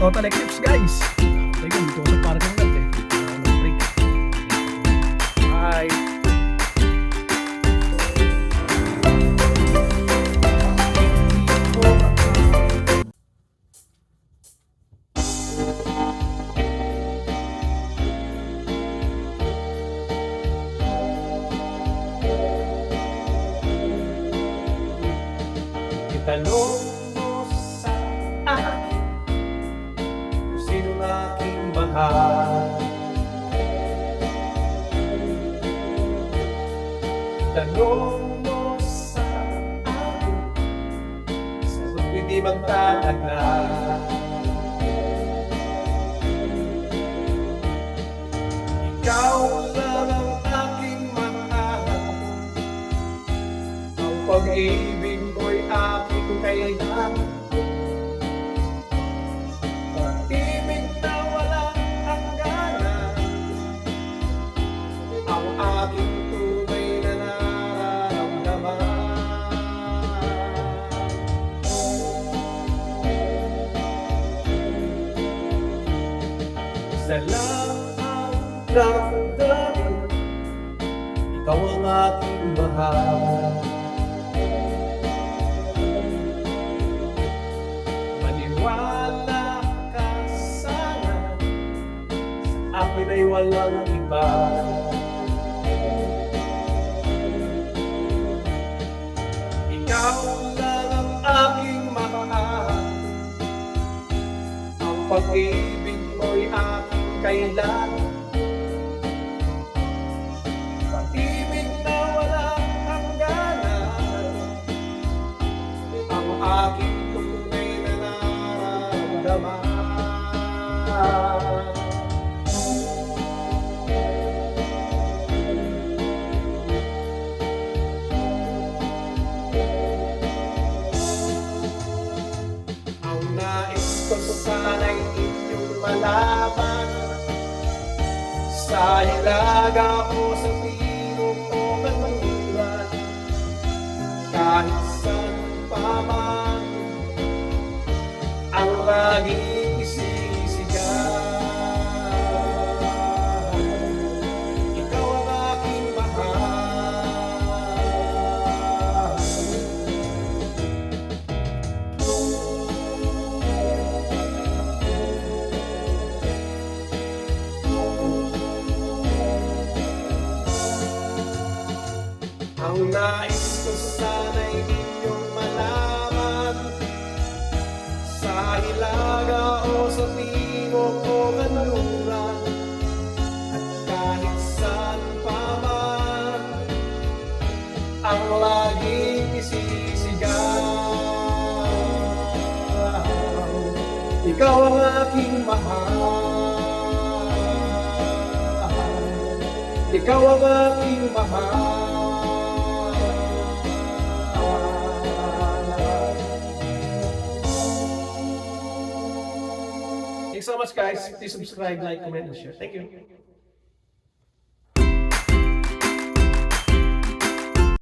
Total Eclipse guys. Teka, dito ko sa parking lot eh. Wala ako ng break. Bye. Itanong mo sa akin kung sinong aking mahal. Itanong mo sa akin, sagot hindi magtatagal. Ikaw lang ang aking mahal, ang pag-ibig ko'y aking kailangan. Pag-ibig na walang hangganan, ang aking tunay na nararamdaman. Isa lang ang damdamin, ikaw ang aking mahal. Maniwala ka sana, sa akin ay walang iba. Ikaw lang ang aking mahal, ang pag-ibig mo'y aking kailangan. Pag-ibig na walang hangganan, ang aking tunay na nararamdaman. Ang nais ko sana'y inyong malaman, sa hilaga o sa tirok o kanluran, kahit saan pa man ang laging isisigaw. Ikaw ang aking mahal. Ang nais ko sana'y inyong malaman, sa hilaga o sa timog o kanluran, at kahit saan pa man ang laging isisigaw. Ikaw ang aking mahal, ikaw ang aking mahal. Thanks so much guys. Please subscribe, like, comment, and share. Thank you.